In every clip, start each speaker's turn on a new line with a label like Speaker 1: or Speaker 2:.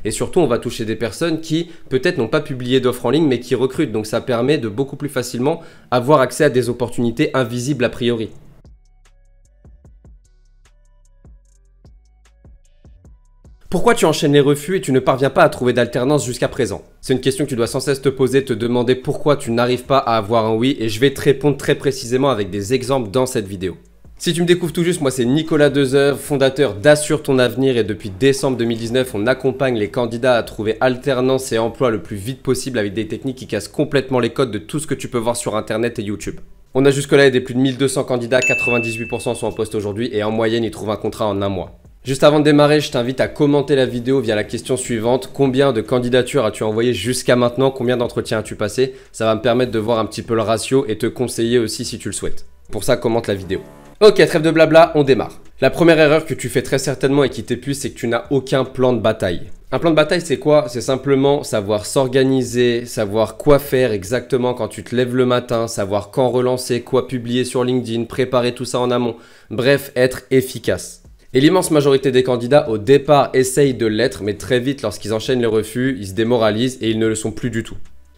Speaker 1: Et surtout, on va toucher des personnes qui peut-être n'ont pas publié d'offres en ligne mais qui recrutent. Donc ça permet de beaucoup plus facilement avoir accès à des opportunités invisibles a priori. Pourquoi tu enchaînes les refus et tu ne parviens pas à trouver d'alternance jusqu'à présent? C'est une question que tu dois sans cesse te poser, te demander pourquoi tu n'arrives pas à avoir un oui, et je vais te répondre très précisément avec des exemples dans cette vidéo. Si tu me découvres tout juste, moi c'est Nicolas Dezer, fondateur d'Assure ton avenir, et depuis décembre 2019, on accompagne les candidats à trouver alternance et emploi le plus vite possible avec des techniques qui cassent complètement les codes de tout ce que tu peux voir sur internet et YouTube. On a jusque-là aidé plus de 1200 candidats, 98% sont en poste aujourd'hui et en moyenne ils trouvent un contrat en un mois. Juste avant de démarrer, je t'invite à commenter la vidéo via la question suivante. Combien de candidatures as-tu envoyé jusqu'à maintenant? Combien d'entretiens as-tu passé? Ça va me permettre de voir un petit peu le ratio et te conseiller aussi si tu le souhaites. Pour ça, commente la vidéo. Ok, trêve de blabla, on démarre. La première erreur que tu fais très certainement et qui t'épuise, c'est que tu n'as aucun plan de bataille. Un plan de bataille, c'est quoi? C'est simplement savoir s'organiser, savoir quoi faire exactement quand tu te lèves le matin, savoir quand relancer, quoi publier sur LinkedIn, préparer tout ça en amont. Bref, être efficace. Et l'immense majorité des candidats au départ essayent de l'être, mais très vite lorsqu'ils enchaînent les refus, ils se démoralisent et ils ne le sont plus du tout.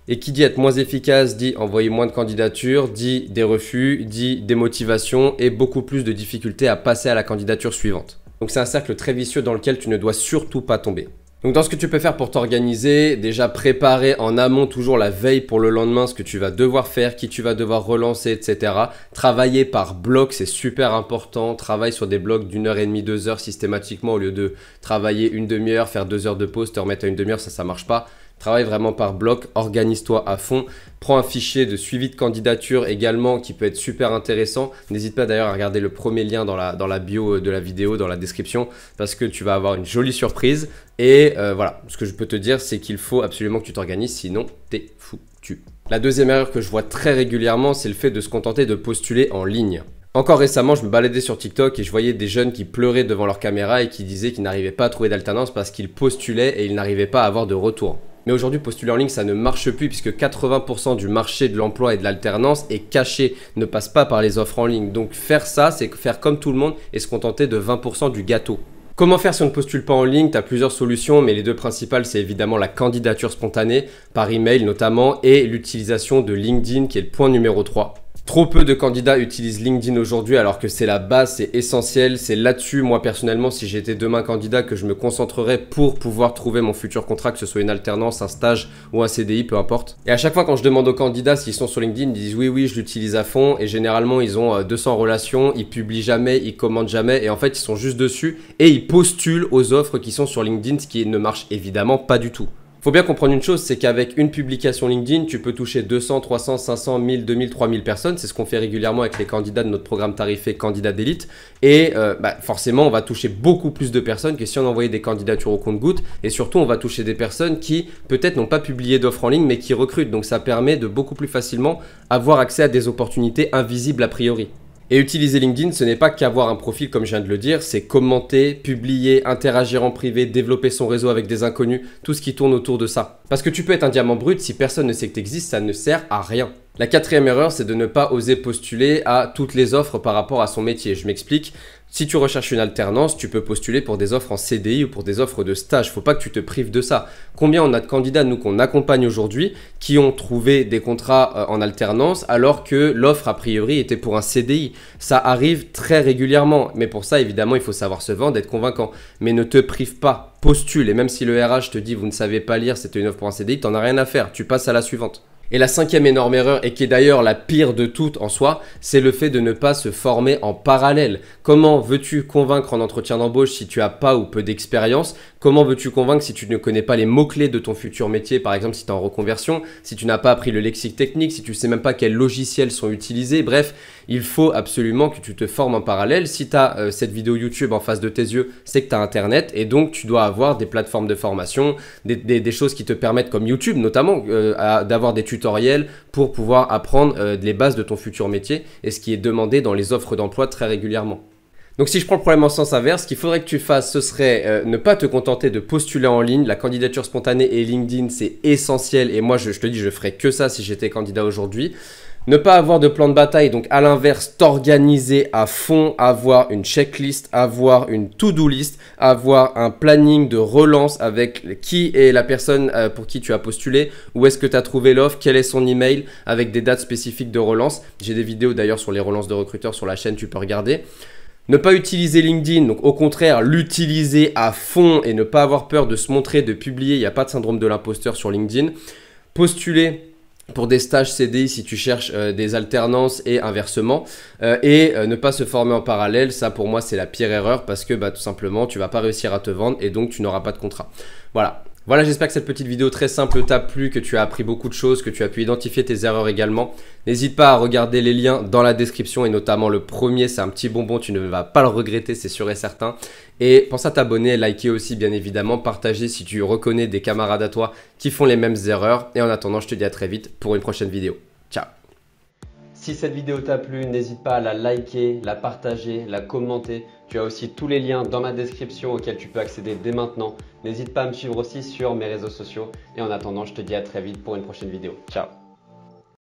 Speaker 1: Et qui dit être moins efficace, dit envoyer moins de candidatures, dit des refus, dit démotivation et beaucoup plus de difficultés à passer à la candidature suivante. Donc c'est un cercle très vicieux dans lequel tu ne dois surtout pas tomber. Donc dans ce que tu peux faire pour t'organiser, déjà préparer en amont toujours la veille pour le lendemain ce que tu vas devoir faire, qui tu vas devoir relancer, etc. Travailler par bloc, c'est super important. Travaille sur des blocs d'1h30, 2 heures systématiquement au lieu de travailler une demi-heure, faire 2 heures de pause, te remettre à une demi-heure, ça marche pas. Travaille vraiment par bloc, organise-toi à fond. Prends un fichier de suivi de candidature également qui peut être super intéressant. N'hésite pas d'ailleurs à regarder le premier lien dans la bio de la vidéo, dans la description, parce que tu vas avoir une jolie surprise. Et voilà, ce que je peux te dire, c'est qu'il faut absolument que tu t'organises, sinon t'es foutu. La deuxième erreur que je vois très régulièrement, c'est le fait de se contenter de postuler en ligne. Encore récemment, je me baladais sur TikTok et je voyais des jeunes qui pleuraient devant leur caméra et qui disaient qu'ils n'arrivaient pas à trouver d'alternance parce qu'ils postulaient et ils n'arrivaient pas à avoir de retour. Mais aujourd'hui, postuler en ligne, ça ne marche plus puisque 80% du marché de l'emploi et de l'alternance est caché, ne passe pas par les offres en ligne. Donc faire ça, c'est faire comme tout le monde et se contenter de 20% du gâteau. Comment faire si on ne postule pas en ligne? Tu as plusieurs solutions, mais les deux principales, c'est évidemment la candidature spontanée, par email notamment, et l'utilisation de LinkedIn qui est le point numéro 3. Trop peu de candidats utilisent LinkedIn aujourd'hui alors que c'est la base, c'est essentiel. C'est là-dessus, moi personnellement, si j'étais demain candidat, que je me concentrerais pour pouvoir trouver mon futur contrat, que ce soit une alternance, un stage ou un CDI, peu importe. Et à chaque fois quand je demande aux candidats s'ils sont sur LinkedIn, ils disent oui, je l'utilise à fond. Et généralement, ils ont 200 relations, ils publient jamais, ils commentent jamais. Et en fait, ils sont juste dessus et ils postulent aux offres qui sont sur LinkedIn, ce qui ne marche évidemment pas du tout. Faut bien comprendre une chose, c'est qu'avec une publication LinkedIn, tu peux toucher 200, 300, 500, 1000, 2000, 3000 personnes. C'est ce qu'on fait régulièrement avec les candidats de notre programme tarifé Candidat d'élite. Et forcément, on va toucher beaucoup plus de personnes que si on envoyait des candidatures au compte-gouttes. Et surtout, on va toucher des personnes qui peut-être n'ont pas publié d'offres en ligne, mais qui recrutent. Donc ça permet de beaucoup plus facilement avoir accès à des opportunités invisibles a priori. Et utiliser LinkedIn, ce n'est pas qu'avoir un profil comme je viens de le dire, c'est commenter, publier, interagir en privé, développer son réseau avec des inconnus, tout ce qui tourne autour de ça. Parce que tu peux être un diamant brut, si personne ne sait que tu existes, ça ne sert à rien. La quatrième erreur, c'est de ne pas oser postuler à toutes les offres par rapport à son métier. Je m'explique. Si tu recherches une alternance, tu peux postuler pour des offres en CDI ou pour des offres de stage. Faut pas que tu te prives de ça. Combien on a de candidats, nous, qu'on accompagne aujourd'hui, qui ont trouvé des contrats en alternance alors que l'offre, a priori, était pour un CDI. Ça arrive très régulièrement. Mais pour ça, évidemment, il faut savoir se vendre, être convaincant. Mais ne te prive pas. Postule. Et même si le RH te dit, vous ne savez pas lire, c'était une offre pour un CDI, t'en as rien à faire. Tu passes à la suivante. Et la cinquième énorme erreur, et qui est d'ailleurs la pire de toutes en soi, c'est le fait de ne pas se former en parallèle. Comment veux-tu convaincre en entretien d'embauche si tu n'as pas ou peu d'expérience? Comment veux-tu convaincre si tu ne connais pas les mots-clés de ton futur métier, par exemple si tu es en reconversion, si tu n'as pas appris le lexique technique, si tu ne sais même pas quels logiciels sont utilisés? Bref, il faut absolument que tu te formes en parallèle. Si tu as cette vidéo YouTube en face de tes yeux, c'est que tu as Internet et donc tu dois avoir des plateformes de formation, des choses qui te permettent, comme YouTube notamment, d'avoir des tutoriels pour pouvoir apprendre les bases de ton futur métier et ce qui est demandé dans les offres d'emploi très régulièrement. Donc si je prends le problème en sens inverse, ce qu'il faudrait que tu fasses, ce serait ne pas te contenter de postuler en ligne. La candidature spontanée et LinkedIn, c'est essentiel et moi je te dis, je ferais que ça si j'étais candidat aujourd'hui. Ne pas avoir de plan de bataille, donc à l'inverse, t'organiser à fond, avoir une checklist, avoir une to-do list, avoir un planning de relance avec qui est la personne pour qui tu as postulé, où est-ce que tu as trouvé l'offre, quel est son email, avec des dates spécifiques de relance. J'ai des vidéos d'ailleurs sur les relances de recruteurs sur la chaîne, tu peux regarder. Ne pas utiliser LinkedIn, donc au contraire, l'utiliser à fond et ne pas avoir peur de se montrer, de publier. Il n'y a pas de syndrome de l'imposteur sur LinkedIn. Postuler pour des stages CDI si tu cherches des alternances et inversement. Ne pas se former en parallèle, ça pour moi c'est la pire erreur parce que tout simplement tu vas pas réussir à te vendre et donc tu n'auras pas de contrat. Voilà, j'espère que cette petite vidéo très simple t'a plu, que tu as appris beaucoup de choses, que tu as pu identifier tes erreurs également. N'hésite pas à regarder les liens dans la description et notamment le premier, c'est un petit bonbon, tu ne vas pas le regretter, c'est sûr et certain. Et pense à t'abonner, liker aussi bien évidemment, partager si tu reconnais des camarades à toi qui font les mêmes erreurs. Et en attendant, je te dis à très vite pour une prochaine vidéo. Ciao! Si cette vidéo t'a plu, n'hésite pas à la liker, la partager, la commenter. Tu as aussi tous les liens dans ma description auxquels tu peux accéder dès maintenant. N'hésite pas à me suivre aussi sur mes réseaux sociaux. Et en attendant, je te dis à très vite pour une prochaine vidéo. Ciao!